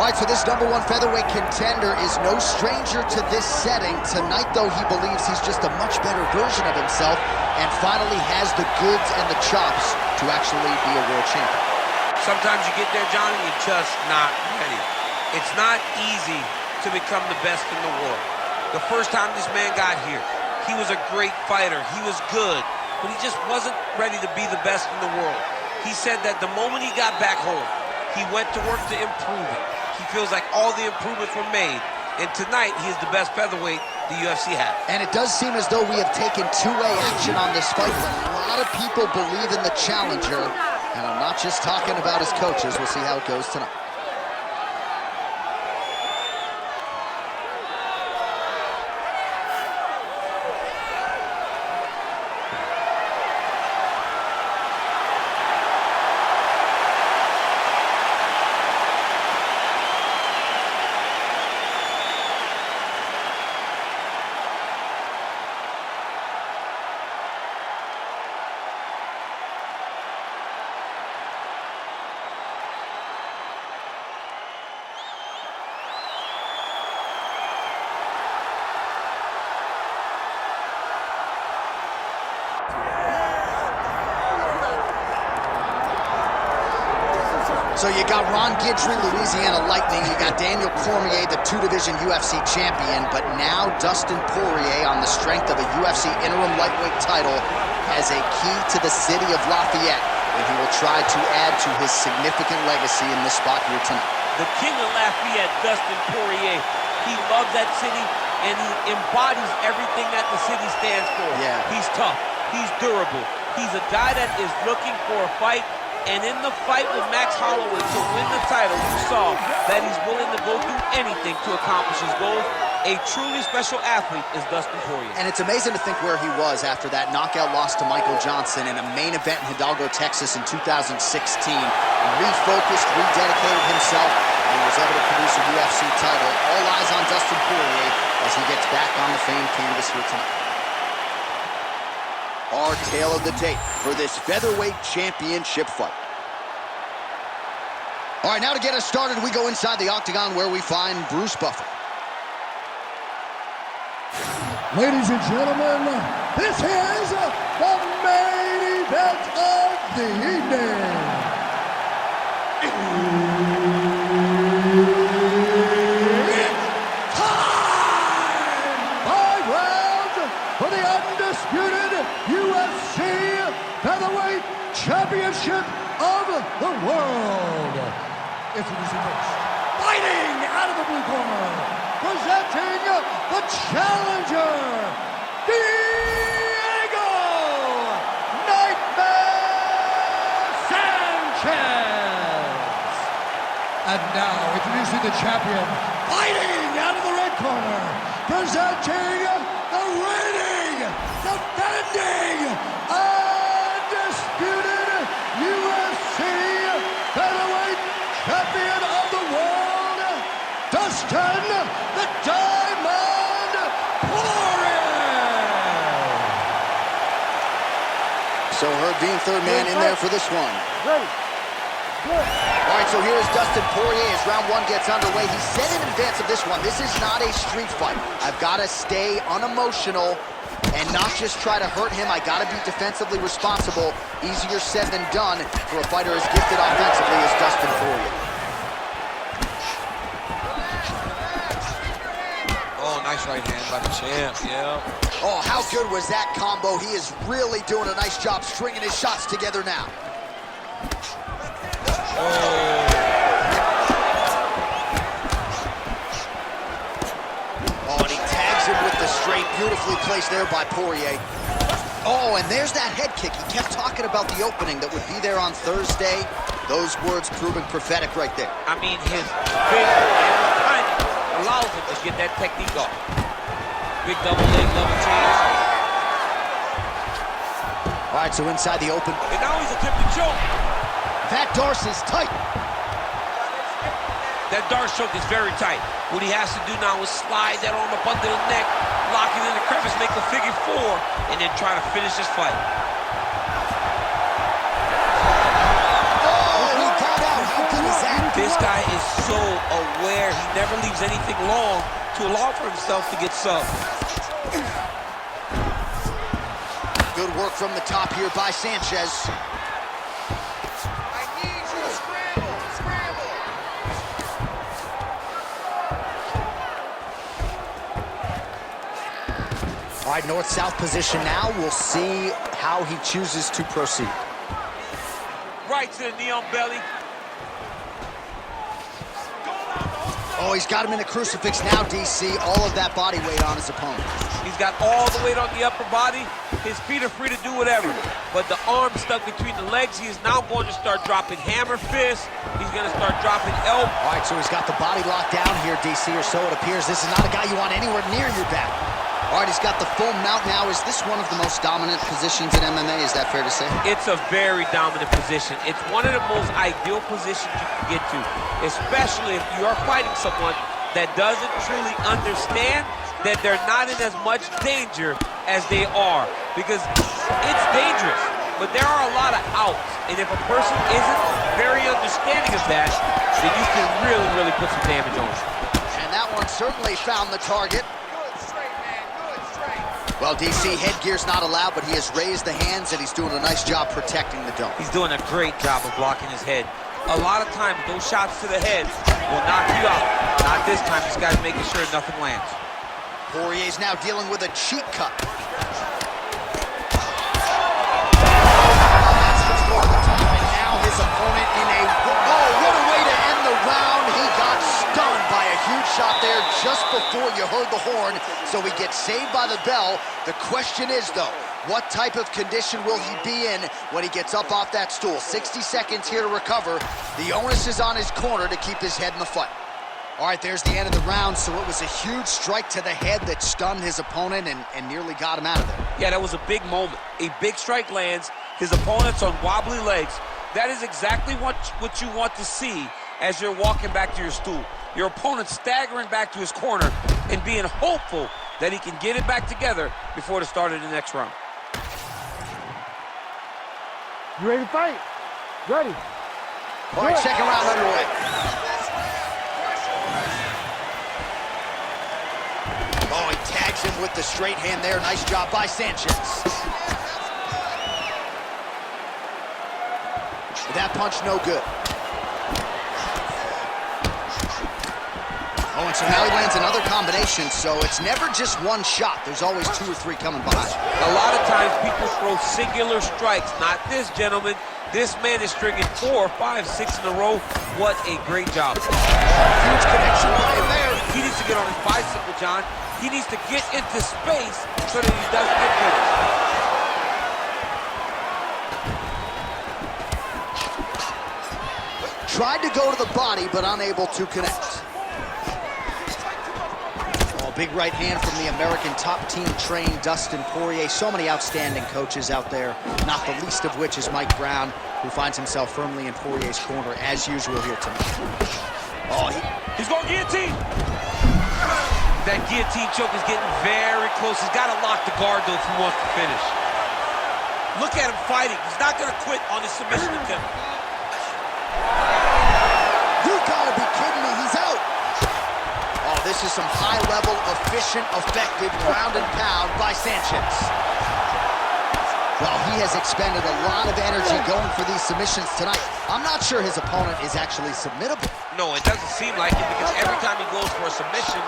right, so this #1 featherweight contender is no stranger to this setting. Tonight, though, he believes he's just a much better version of himself and finally has the goods and the chops to actually be a world champion. Sometimes you get there, Johnny, you're just not ready. It's not easy to become the best in the world. The first time this man got here, he was a great fighter. He was good, but he just wasn't ready to be the best in the world. He said that the moment he got back home, he went to work to improve it. He feels like all the improvements were made. And tonight, he is the best featherweight the UFC has. And it does seem as though we have taken two-way action on this fight. A lot of people believe in the challenger. And I'm not just talking about his coaches. We'll see how it goes tonight. So you got Ron Guidry, Louisiana Lightning. You got Daniel Cormier, the two-division UFC champion. But now Dustin Poirier, on the strength of a UFC interim lightweight title, has a key to the city of Lafayette. And he will try to add to his significant legacy in this spot here tonight. The king of Lafayette, Dustin Poirier. He loves that city, and he embodies everything that the city stands for. Yeah. He's tough. He's durable. He's a guy that is looking for a fight. And in the fight with Max Holloway to win the title, you saw that he's willing to go through anything to accomplish his goals. A truly special athlete is Dustin Poirier. And it's amazing to think where he was after that knockout loss to Michael Johnson in a main event in Hidalgo, Texas in 2016. Refocused, rededicated himself, and was able to produce a UFC title. All eyes on Dustin Poirier as he gets back on the famed canvas here tonight. Our tale of the tape for this featherweight championship fight. All right, now to get us started, we go inside the octagon where we find Bruce Buffer. Ladies and gentlemen, this is the main event of the evening. It's time! 5 rounds for the undisputed UFC Featherweight Championship of the world. Introducing first, fighting out of the blue corner, presenting the challenger, Diego Nightmare Sanchez. And now, introducing the champion, fighting out of the red corner, presenting the reigning, defending, undisputed UFC Featherweight Champion of the world, Dustin the Diamond Poirier. So Herb Dean, third man in there for this one. Ready. Good. All right, so here's Dustin Poirier as round 1 gets underway. He said in advance of this one, this is not a street fight. I've got to stay unemotional and not just try to hurt him. I got to be defensively responsible. Easier said than done for a fighter as gifted offensively as Dustin Poirier. Oh, nice right hand by the champ, yeah. Oh, how good was that combo? He is really doing a nice job stringing his shots together now. Oh, and he tags him with the straight. Beautifully placed there by Poirier. Oh, and there's that head kick. He kept talking about the opening that would be there on Thursday. Those words proving prophetic right there. I mean, his big and his timing allows him to get that technique off. Big double leg, double change. All right, so inside the open. And now he's attempting to choke. That Darce is tight. That Darce choke is very tight. What he has to do now is slide that arm up under the neck, lock it in the crevice, make a figure 4, and then try to finish this fight. Oh, he got out. How good is that? This guy is so aware. He never leaves anything long to allow for himself to get subbed. Good work from the top here by Sanchez. I need you to scramble, scramble. All right, north-south position now. We'll see how he chooses to proceed. Right to the knee on belly. Oh, he's got him in the crucifix now, DC. All of that body weight on his opponent. He's got all the weight on the upper body. His feet are free to do whatever. But the arm stuck between the legs. He is now going to start dropping hammer fists. He's going to start dropping elbows. All right, so he's got the body locked down here, DC, or so it appears. This is not a guy you want anywhere near your back. All right, he's got the full mount now. Is this one of the most dominant positions in MMA? Is that fair to say? It's a very dominant position. It's one of the most ideal positions you can get to, especially if you are fighting someone that doesn't truly understand that they're not in as much danger as they are, because it's dangerous, but there are a lot of outs, and if a person isn't very understanding of that, then you can really put some damage on them. And that one certainly found the target. Well, DC, headgear's not allowed, but he has raised the hands, and he's doing a nice job protecting the dome. He's doing a great job of blocking his head. A lot of times, those shots to the head will knock you out. Not this time. This guy's making sure nothing lands. Poirier's now dealing with a cheek cut. And now his opponent in a... Oh, what a way to end the round. He got stunned by a huge shot there just before you heard the horn, so he gets saved by the bell. The question is, though, what type of condition will he be in when he gets up off that stool? 60 seconds here to recover. The onus is on his corner to keep his head in the fight. All right, there's the end of the round, so it was a huge strike to the head that stunned his opponent and nearly got him out of there. Yeah, that was a big moment. A big strike lands, his opponent's on wobbly legs. That is exactly what you want to see as you're walking back to your stool. Your opponent staggering back to his corner and being hopeful that he can get it back together before the start of the next round. You ready to fight? Ready. All right, second round underway. Oh, he tags him with the straight hand there. Nice job by Sanchez. That punch no good. Oh, and so now he lands another combination, so it's never just one shot. There's always 2 or 3 coming behind. A lot of times people throw singular strikes. Not this gentleman. This man is stringing 4, 5, 6 in a row. What a great job. Huge connection by him there. He needs to get on his bicycle, John. He needs to get into space so that he doesn't get finished. Tried to go to the body, but unable to connect. Oh, big right hand from the American top team trained Dustin Poirier. So many outstanding coaches out there, not the least of which is Mike Brown, who finds himself firmly in Poirier's corner, as usual here tonight. Oh, he's going guillotine. That guillotine choke is getting very close. He's got to lock the guard, though, if he wants to finish. Look at him fighting. He's not going to quit on his submission attempt. You gotta be kidding me, he's out. Oh, this is some high-level, efficient, effective ground and pound by Sanchez. Well, he has expended a lot of energy going for these submissions tonight. I'm not sure his opponent is actually submittable. No, it doesn't seem like it, because every time he goes for a submission...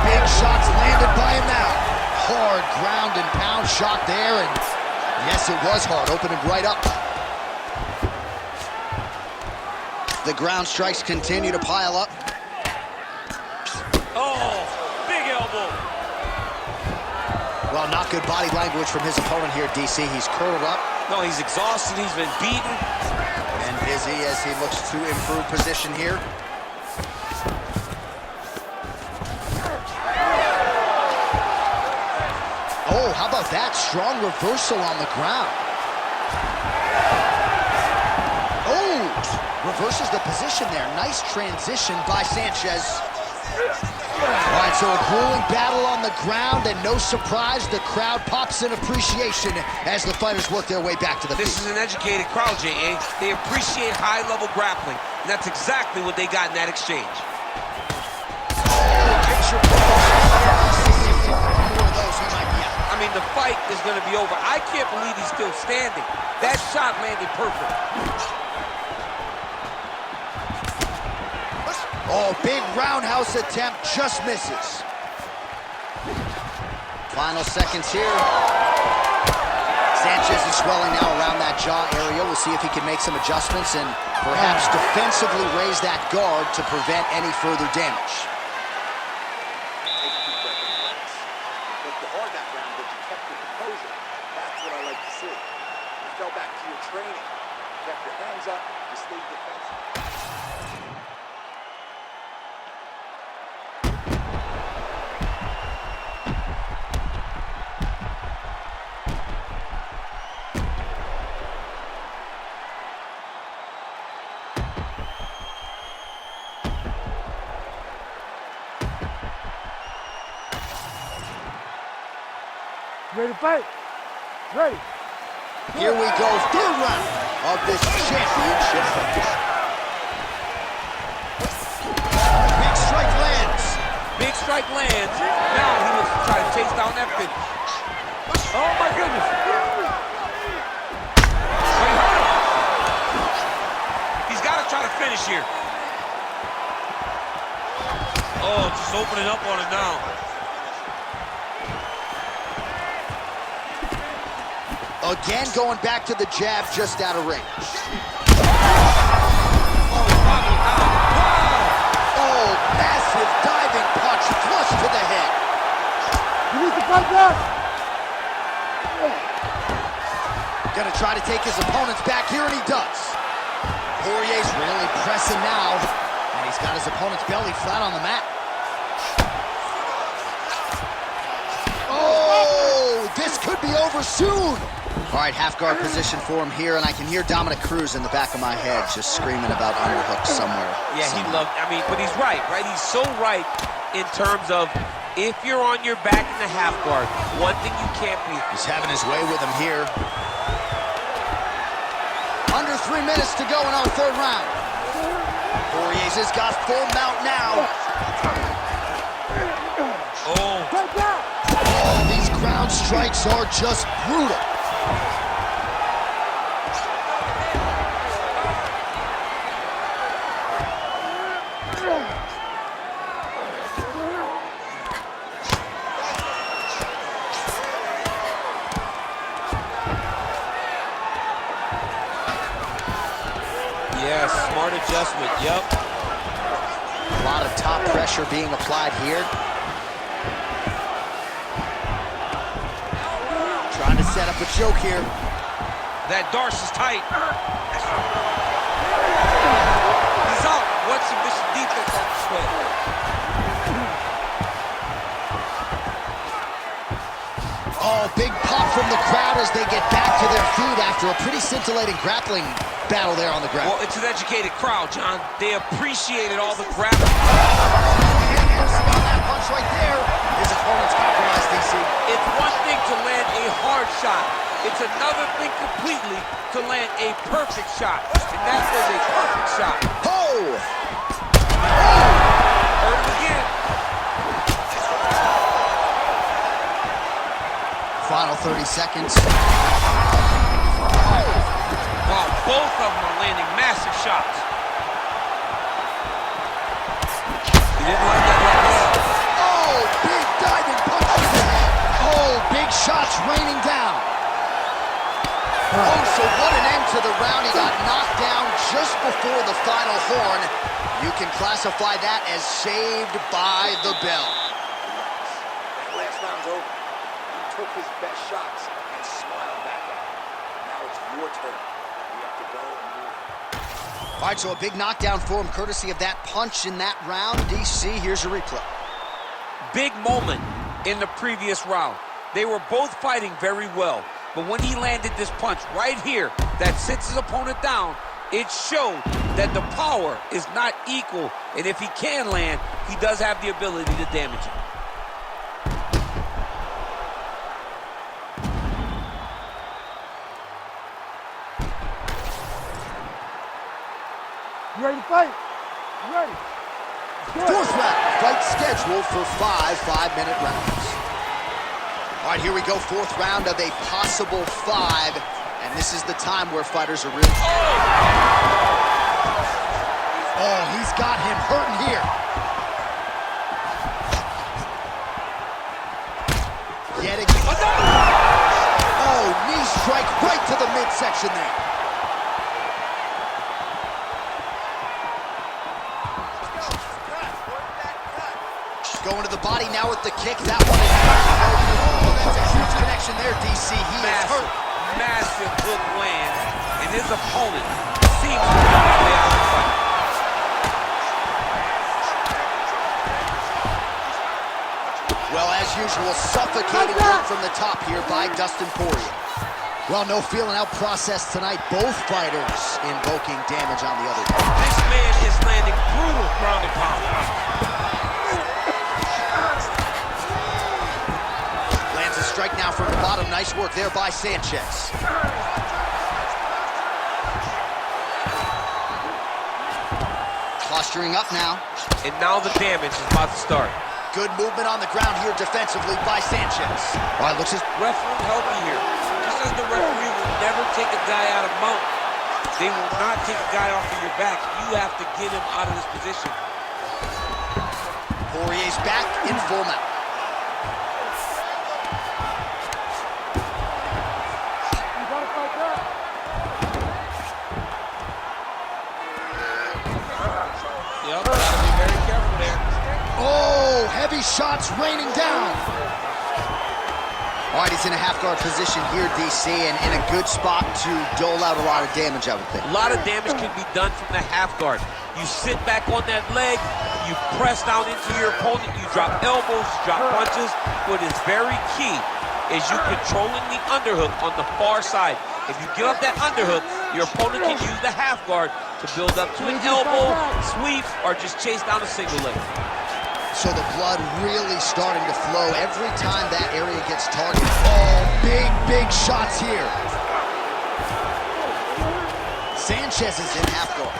Big shots landed by him now. Hard ground and pound shot there, and yes, it was hard, opening right up. The ground strikes continue to pile up. Oh, big elbow. Well, not good body language from his opponent here, DC. He's curled up. No, he's exhausted. He's been beaten. And busy as he looks to improve position here. Oh, how about that? Strong reversal on the ground. Reverses the position there. Nice transition by Sanchez. All right, so a grueling battle on the ground, and no surprise, the crowd pops in appreciation as the fighters work their way back to the feet. This is an educated crowd, J.A. They appreciate high-level grappling. And that's exactly what they got in that exchange. I mean, the fight is going to be over. I can't believe he's still standing. That shot landed perfect. Oh, big roundhouse attempt, just misses. Final seconds here. Sanchez is swelling now around that jaw area. We'll see if he can make some adjustments and perhaps defensively raise that guard to prevent any further damage. Looked hard that round, but you kept your composure. That's what I like to see. You fell back to your training. You kept your hands up. You stayed defensive. Ready to fight? Ready. Here we go, third round of this championship fight. Big strike lands. Big strike lands. Now he was trying to chase down that finish. Oh my goodness. He's got to try to finish here. Oh, just opening up on it now. Again, going back to the jab, just out of range. Oh, massive diving punch, flush to the head. You need to fight back. Gonna try to take his opponents back here, and he does. Poirier's really pressing now, and he's got his opponent's belly flat on the mat. Oh, this could be over soon. All right, half guard position for him here, and I can hear Dominic Cruz in the back of my head just screaming about underhooks somewhere. Yeah, he loved, I mean, but he's right? He's so right in terms of if you're on your back in the half guard, one thing you can't be. He's having his way with him here. Under 3 minutes to go in our third round. Poirier's has got full mount now. Oh. Oh, these ground strikes are just brutal. Yeah, smart adjustment, yep. A lot of top pressure being applied here. Trying to set up a choke here. That Darce is tight. He's out. What submission defense on this way. Oh, big pop from the crowd as they get back to their feet after a pretty scintillating grappling battle there on the ground. Well, it's an educated crowd, John. They appreciated all the grappling. That punch right there. His opponent's compromised, DC. It's one thing to land a hard shot. It's another thing completely to land a perfect shot. And that was a perfect shot. Oh! Heard it again. Final 30 seconds. Wow, both of them are landing massive shots. He didn't like that right there. Oh, big diving punch to the head. Oh, big shots raining down. Oh, so what an end to the round. He got knocked down just before the final horn. You can classify that as saved by the bell. That last round's over. He took his best shots and smiled back at him. Now it's your turn. You have to go and move. All right, so a big knockdown for him, courtesy of that punch in that round. DC, here's your replay. Big moment in the previous round. They were both fighting very well. But when he landed this punch right here that sits his opponent down, it showed that the power is not equal. And if he can land, he does have the ability to damage him. You ready to fight? You ready? Fourth round, fight scheduled for 5 5-minute rounds. All right, here we go, fourth round of a possible 5, and this is the time where fighters are really... Oh, he's got him hurting here. Yet again. Oh, knee strike right to the midsection there. Going to the body now with the kick. That one is oh, that's a huge connection there, DC. He is hurt. Massive hook lands, and his opponent seems to be on his way out of the fight. Well, as usual, suffocating work from the top here by Dustin Poirier. Well, no feeling out process tonight. Both fighters invoking damage on the other. This man is landing brutal ground and pound. Lands a strike now from the bottom. Nice work there by Sanchez. Posturing up now. And now the damage is about to start. Good movement on the ground here defensively by Sanchez. All right, looks as... Referee helping here. Just as the referee will never take a guy out of mount, they will not take a guy off of your back. You have to get him out of this position. Poirier's back in full mount. You gotta fight back. Yep, gotta be very careful there. Oh, heavy shots raining down. All right, he's in a half-guard position here, DC, and in a good spot to dole out a lot of damage, I would think. A lot of damage can be done from the half guard. You sit back on that leg, you press down into your opponent, you drop elbows, you drop punches. What is very key is you controlling the underhook on the far side. If you give up that underhook, your opponent can use the half guard to build up to an elbow, sweep, or just chase down a single leg. So the blood really starting to flow every time that area gets targeted. Oh, big shots here. Sanchez is in half guard.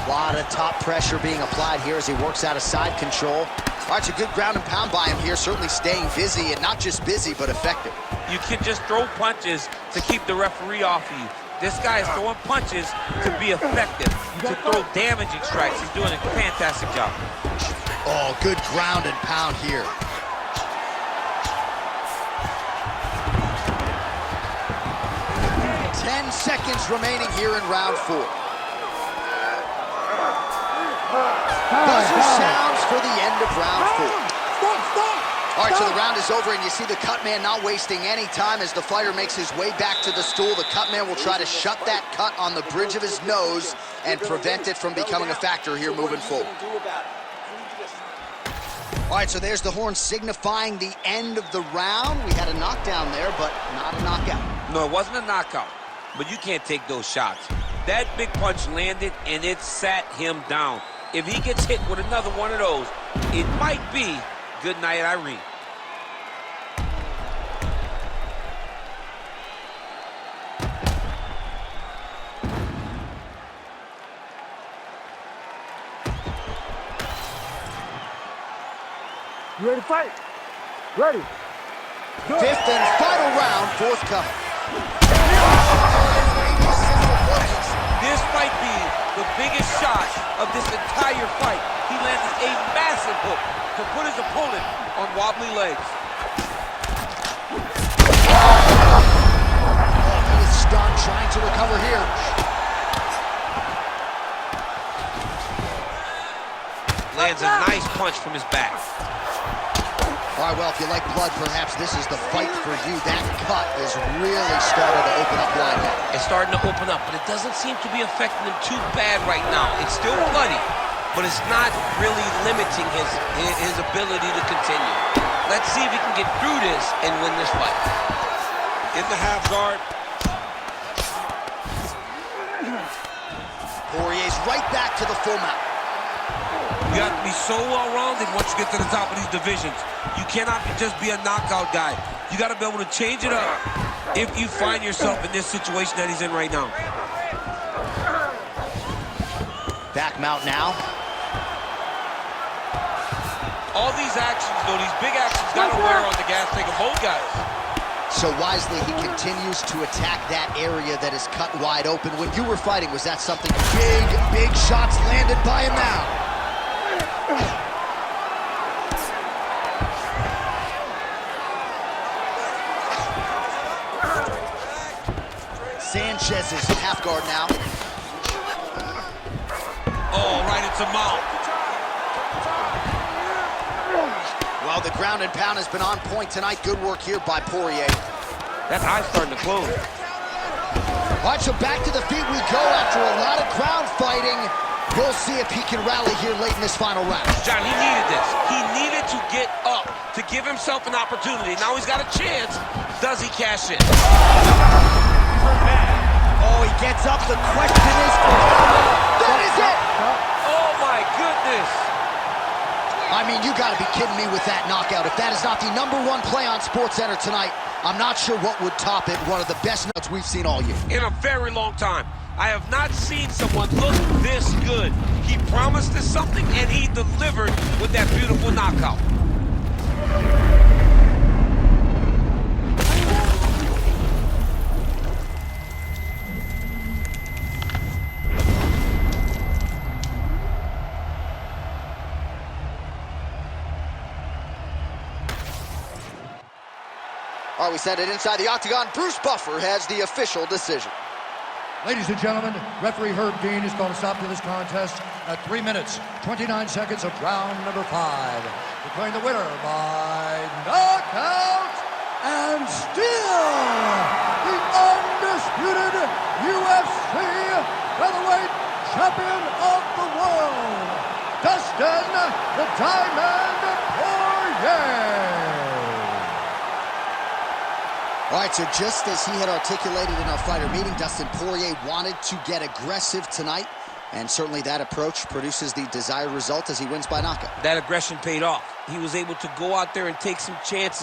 A lot of top pressure being applied here as he works out of side control. All right, it's a good ground and pound by him here, certainly staying busy, and not just busy, but effective. You can just throw punches to keep the referee off of you. This guy is throwing punches to be effective, to throw damaging strikes. He's doing a fantastic job. Oh, good ground and pound here. Ten seconds remaining here in round 4. Buzzer sounds for the end of round 4. All right, so the round is over, and you see the cut man not wasting any time as the fighter makes his way back to the stool. The cut man will try to shut that cut on the bridge of his nose and prevent it from becoming a factor here moving forward. All right, so there's the horn signifying the end of the round. We had a knockdown there, but not a knockout. No, it wasn't a knockout, but you can't take those shots. That big punch landed, and it sat him down. If he gets hit with another one of those, it might be good night, Irene. You ready to fight? Ready. Go. Fifth and final round, forthcoming. This might be the biggest shot of this entire fight. He landed a massive hook to put his opponent on wobbly legs. Oh, he is stunned, trying to recover here. Lands a nice punch from his back. All right, well, if you like blood, perhaps this is the fight for you. That cut is really starting to open up wide now. It's starting to open up, but it doesn't seem to be affecting him too bad right now. It's still bloody, but it's not really limiting his ability to continue. Let's see if he can get through this and win this fight. In the half guard. Poirier's right back to the full mount. You have to be so well-rounded once you get to the top of these divisions. You cannot just be a knockout guy. You got to be able to change it up if you find yourself in this situation that he's in right now. Back mount now. All these actions, though, these big actions, got to wear on the gas tank of both guys. So wisely, he continues to attack that area that is cut wide open. When you were fighting, was that something big, big shots landed by him now? Sanchez is half guard now. Oh, right into mount. Well, the ground and pound has been on point tonight. Good work here by Poirier. That eye's starting to close. All right, so back to the feet we go after a lot of ground fighting. We'll see if he can rally here late in this final round. John, he needed this. He needed to get up to give himself an opportunity. Now he's got a chance. Does he cash in? Oh, he gets up. The question is, that is it! Oh, my goodness. I mean, you gotta be kidding me with that knockout. If that is not the #1 play on SportsCenter tonight, I'm not sure what would top it. One of the best notes we've seen all year. In a very long time. I have not seen someone look this good. He promised us something, and he delivered with that beautiful knockout. All right, we send it inside the octagon. Bruce Buffer has the official decision. Ladies and gentlemen, referee Herb Dean is going to stop to this contest at 3 minutes, 29 seconds of round number 5. Declaring the winner by knockout and still the undisputed UFC featherweight champion of the world, Dustin the Diamond Poirier. All right, so just as he had articulated in our fighter meeting, Dustin Poirier wanted to get aggressive tonight, and certainly that approach produces the desired result as he wins by knockout. That aggression paid off. He was able to go out there and take some chances.